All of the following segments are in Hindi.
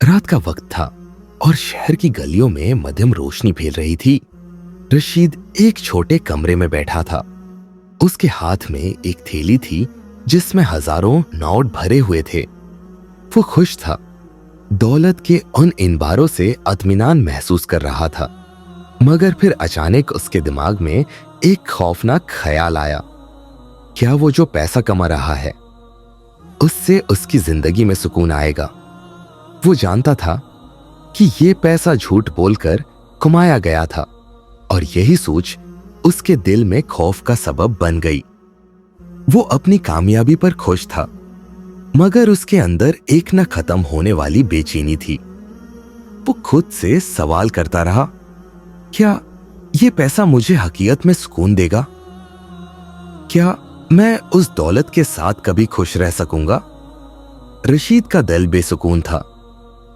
रात का वक्त था और शहर की गलियों में मध्यम रोशनी फैल रही थी। रशीद एक छोटे कमरे में बैठा था। उसके हाथ में एक थैली थी जिसमें हजारों नोट भरे हुए थे। वो खुश था, दौलत के उन इनबारों से इत्मीनान महसूस कर रहा था। मगर फिर अचानक उसके दिमाग में एक खौफनाक ख्याल आया। क्या वो जो पैसा कमा रहा है उससे उसकी जिंदगी में सुकून आएगा? वो जानता था कि ये पैसा झूठ बोलकर कमाया गया था और यही सोच उसके दिल में खौफ का सबब बन गई। वो अपनी कामयाबी पर खुश था, मगर उसके अंदर एक न खत्म होने वाली बेचैनी थी। वो खुद से सवाल करता रहा, क्या ये पैसा मुझे हकीकत में सुकून देगा? क्या मैं उस दौलत के साथ कभी खुश रह सकूंगा? रशीद का दिल बेसुकून था,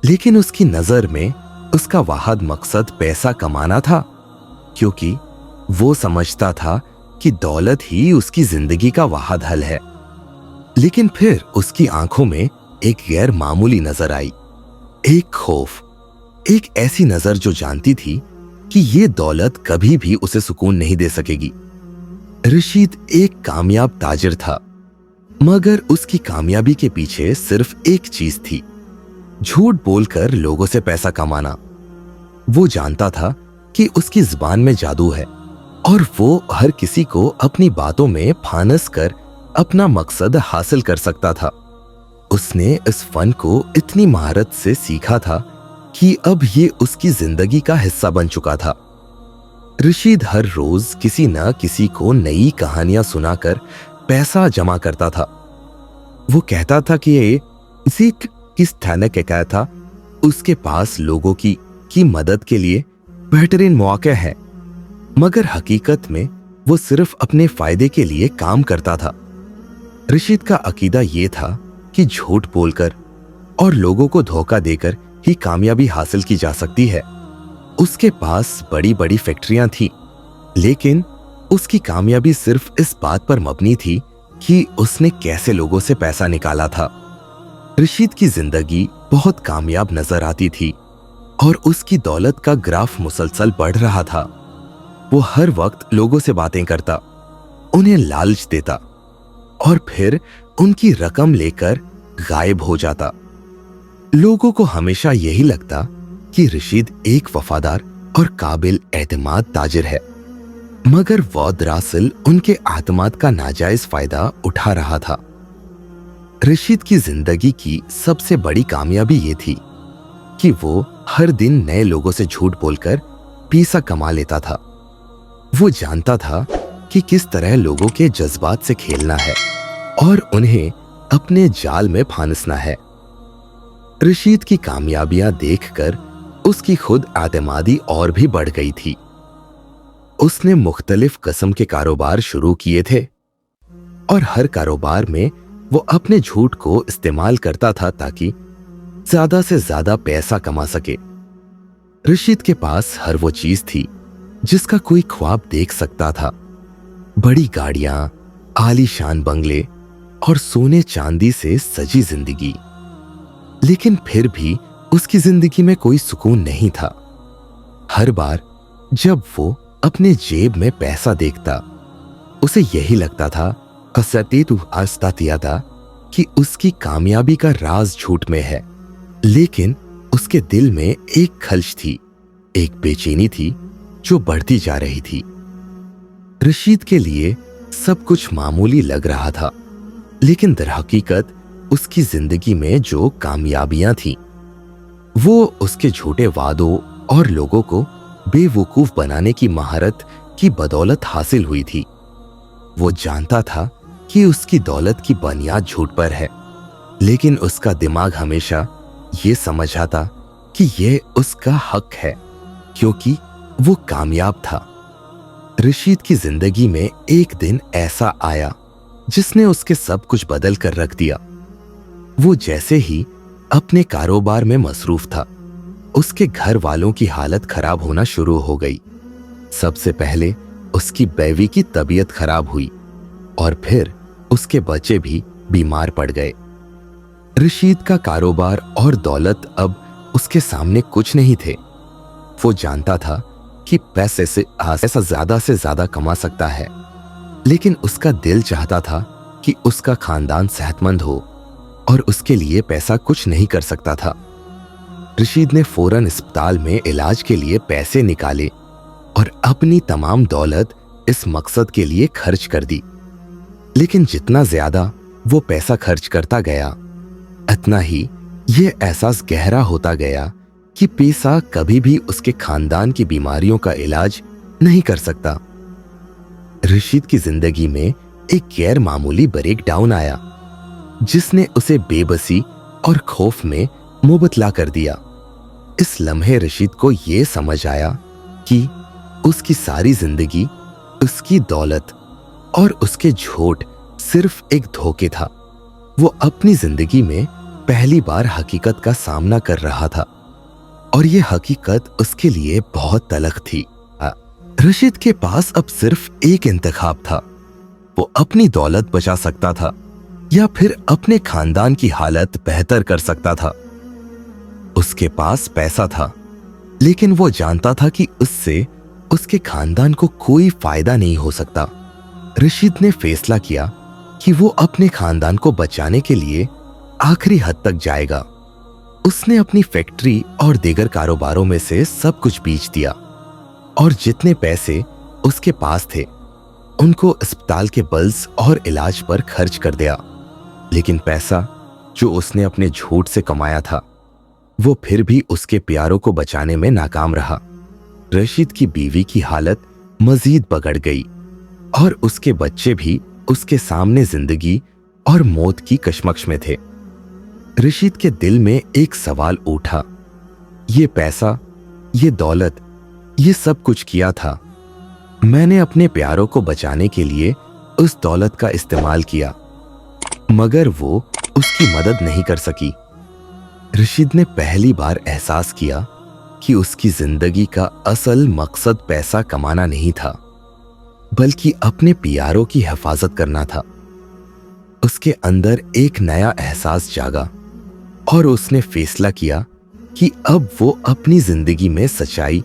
लेकिन उसकी नजर में उसका वाहिद मकसद पैसा कमाना था, क्योंकि वो समझता था कि दौलत ही उसकी जिंदगी का वाहिद हल है। लेकिन फिर उसकी आंखों में एक गैर मामूली नजर आई, एक खौफ, एक ऐसी नजर जो जानती थी कि ये दौलत कभी भी उसे सुकून नहीं दे सकेगी। रशीद एक कामयाब ताजिर था, मगर उसकी कामयाबी के पीछे सिर्फ एक चीज थी, झूठ बोलकर लोगों से पैसा कमाना। वो जानता था कि उसकी जुबान में जादू है और वो हर किसी को अपनी बातों में फानस कर अपना मकसद हासिल कर सकता था। उसने इस फन को इतनी महारत से सीखा था कि अब ये उसकी जिंदगी का हिस्सा बन चुका था। रशीद हर रोज किसी न किसी को नई कहानियां सुनाकर पैसा जमा करता था। वो कहता था कि ये किस थाने के क्या था, उसके पास लोगों की मदद के लिए बेहतरीन मौका है, मगर हकीकत में वो सिर्फ अपने फायदे के लिए काम करता था। रशीद का अकीदा ये था कि झूठ बोलकर और लोगों को धोखा देकर ही कामयाबी हासिल की जा सकती है। उसके पास बड़ी बड़ी फैक्ट्रियां थी, लेकिन उसकी कामयाबी सिर्फ इस बात पर मबनी थी कि उसने कैसे लोगों से पैसा निकाला था। रशीद की जिंदगी बहुत कामयाब नजर आती थी और उसकी दौलत का ग्राफ मुसलसल बढ़ रहा था। वो हर वक्त लोगों से बातें करता, उन्हें लालच देता और फिर उनकी रकम लेकर गायब हो जाता। लोगों को हमेशा यही लगता कि रशीद एक वफादार और काबिल एतमाद ताजिर है, मगर वो दरअसल उनके एतमाद का नाजायज फायदा उठा रहा था। रशीद की जिंदगी की सबसे बड़ी कामयाबी ये थी कि वो हर दिन नए लोगों से झूठ बोलकर पैसा कमा लेता था। वो जानता था कि किस तरह लोगों के जज्बात से खेलना है और उन्हें अपने जाल में फांसना है। रशीद की कामयाबियां देखकर उसकी खुद आतमादी और भी बढ़ गई थी। उसने मुख्तलिफ किस्म के कारोबार शुरू किए थे और हर कारोबार में वो अपने झूठ को इस्तेमाल करता था ताकि ज्यादा से ज्यादा पैसा कमा सके। रशीद के पास हर वो चीज थी जिसका कोई ख्वाब देख सकता था, बड़ी गाड़ियां, आलीशान बंगले और सोने चांदी से सजी जिंदगी। लेकिन फिर भी उसकी जिंदगी में कोई सुकून नहीं था। हर बार जब वो अपने जेब में पैसा देखता, उसे यही लगता था कि उसकी कामयाबी का राज झूठ में है। लेकिन उसके दिल में एक खलश थी, एक बेचैनी थी जो बढ़ती जा रही थी। रशीद के लिए सब कुछ मामूली लग रहा था, लेकिन दरहकीकत उसकी जिंदगी में जो कामयाबियां थीं, वो उसके झूठे वादों और लोगों को बेवकूफ बनाने की महारत की बदौलत हासिल हुई थी। वो जानता था कि उसकी दौलत की बुनियाद झूठ पर है, लेकिन उसका दिमाग हमेशा ये समझ आता कि ये उसका हक है, क्योंकि वो कामयाब था। रशीद की जिंदगी में एक दिन ऐसा आया जिसने उसके सब कुछ बदल कर रख दिया। वो जैसे ही अपने कारोबार में मसरूफ था, उसके घर वालों की हालत खराब होना शुरू हो गई। सबसे पहले उसकी बीवी की तबीयत खराब हुई और फिर उसके बच्चे भी बीमार पड़ गए। रशीद का कारोबार और दौलत अब उसके सामने कुछ नहीं थे। वो जानता था कि पैसे से ऐसा ज्यादा से ज्यादा कमा सकता है, लेकिन उसका दिल चाहता था कि उसका खानदान सेहतमंद हो और उसके लिए पैसा कुछ नहीं कर सकता था। रशीद ने फौरन अस्पताल में इलाज के लिए पैसे निकाले और अपनी तमाम दौलत इस मकसद के लिए खर्च कर दी। लेकिन जितना ज्यादा वो पैसा खर्च करता गया, इतना ही ये एहसास गहरा होता गया कि पैसा कभी भी उसके खानदान की बीमारियों का इलाज नहीं कर सकता। रशीद की जिंदगी में एक गैर मामूली ब्रेकडाउन आया, जिसने उसे बेबसी और खौफ में मुबतला कर दिया। इस लम्हे रशीद को यह समझ आया कि उसकी सारी जिंदगी, उसकी दौलत और उसके झूठ सिर्फ एक धोखे था। वो अपनी जिंदगी में पहली बार हकीकत का सामना कर रहा था और ये हकीकत उसके लिए बहुत तलख थी। रशीद के पास अब सिर्फ एक इंतखाब था। वो अपनी दौलत बचा सकता था या फिर अपने खानदान की हालत बेहतर कर सकता था। उसके पास पैसा था, लेकिन वो जानता था कि उससे उसके खानदान को कोई फायदा नहीं हो सकता। रशीद ने फैसला किया कि वो अपने खानदान को बचाने के लिए आखिरी हद तक जाएगा। उसने अपनी फैक्ट्री और दीगर कारोबारों में से सब कुछ बेच दिया और जितने पैसे उसके पास थे उनको अस्पताल के बिल्स और इलाज पर खर्च कर दिया। लेकिन पैसा जो उसने अपने झूठ से कमाया था, वो फिर भी उसके प्यारों को बचाने में नाकाम रहा। रशीद की बीवी की हालत मजीद बिगड़ गई और उसके बच्चे भी उसके सामने जिंदगी और मौत की कशमकश में थे। रशीद के दिल में एक सवाल उठा, ये पैसा, ये दौलत, ये सब कुछ किया था। मैंने अपने प्यारों को बचाने के लिए उस दौलत का इस्तेमाल किया, मगर वो उसकी मदद नहीं कर सकी। रशीद ने पहली बार एहसास किया कि उसकी जिंदगी का असल मकसद पैसा कमाना नहीं था, बल्कि अपने प्यारों की हिफाजत करना था। उसके अंदर एक नया एहसास जागा और उसने फैसला किया कि अब वो अपनी जिंदगी में सच्चाई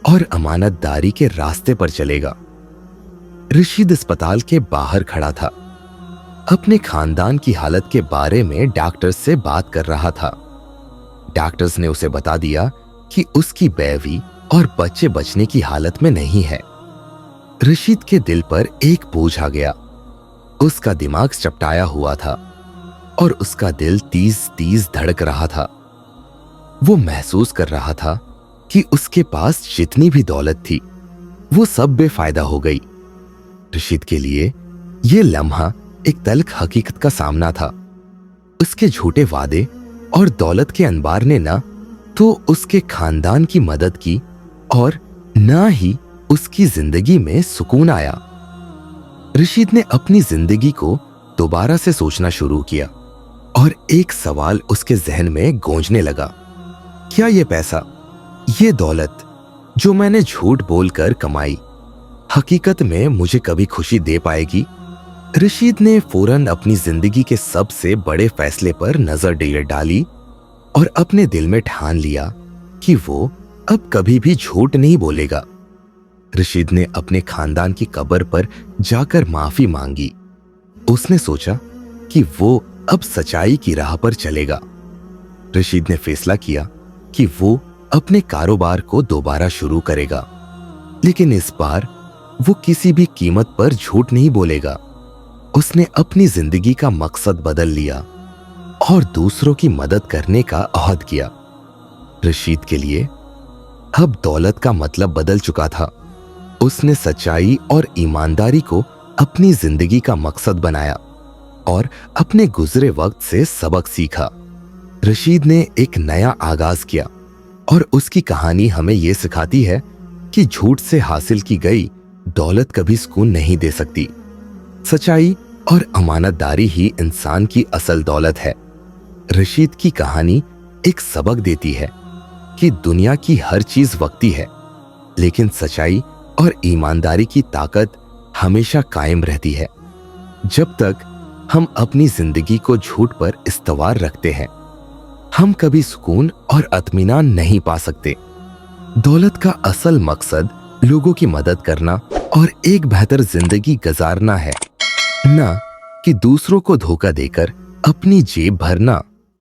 और अमानतदारी के रास्ते पर चलेगा। रशीद अस्पताल के बाहर खड़ा था, अपने खानदान की हालत के बारे में डॉक्टर से बात कर रहा था। डॉक्टर्स ने उसे बता दिया कि उसकी बीवी और बच्चे बचने की हालत में नहीं है। रशीद के दिल पर एक बोझ आ गया। उसका दिमाग चपटाया हुआ था और उसका दिल तेज धड़क रहा था। वो महसूस कर रहा था कि उसके पास जितनी भी दौलत थी, वो सब बेफायदा हो गई। रशीद के लिए ये लम्हा एक तल्ख हकीकत का सामना था। उसके झूठे वादे और दौलत के अंबार ने ना तो उसके खानदान की मदद की और ना ही उसकी जिंदगी में सुकून आया। रशीद ने अपनी जिंदगी को दोबारा से सोचना शुरू किया और एक सवाल उसके जहन में गूंजने लगा, क्या ये पैसा, ये दौलत जो मैंने झूठ बोलकर कमाई, हकीकत में मुझे कभी खुशी दे पाएगी? रशीद ने फौरन अपनी जिंदगी के सबसे बड़े फैसले पर नजर डाली और अपने दिल में ठान लिया कि वो अब कभी भी झूठ नहीं बोलेगा। रशीद ने अपने खानदान की कब्र पर जाकर माफी मांगी। उसने सोचा कि वो अब सच्चाई की राह पर चलेगा। रशीद ने फैसला किया कि वो अपने कारोबार को दोबारा शुरू करेगा, लेकिन इस बार वो किसी भी कीमत पर झूठ नहीं बोलेगा। उसने अपनी जिंदगी का मकसद बदल लिया और दूसरों की मदद करने का अहद किया। रशीद के लिए अब दौलत का मतलब बदल चुका था। उसने सच्चाई और ईमानदारी को अपनी जिंदगी का मकसद बनाया और अपने गुजरे वक्त से सबक सीखा। रशीद ने एक नया आगाज किया और उसकी कहानी हमें यह सिखाती है कि झूठ से हासिल की गई दौलत कभी सुकून नहीं दे सकती। सच्चाई और अमानतदारी ही इंसान की असल दौलत है। रशीद की कहानी एक सबक देती है कि दुनिया की हर चीज वक्ती है, लेकिन सच्चाई और ईमानदारी की ताकत हमेशा कायम रहती है। जब तक हम अपनी जिंदगी को झूठ पर इस्तवार रखते हैं, हम कभी सुकून और इत्मीनान नहीं पा सकते। दौलत का असल मकसद लोगों की मदद करना और एक बेहतर जिंदगी गुजारना है, ना कि दूसरों को धोखा देकर अपनी जेब भरना।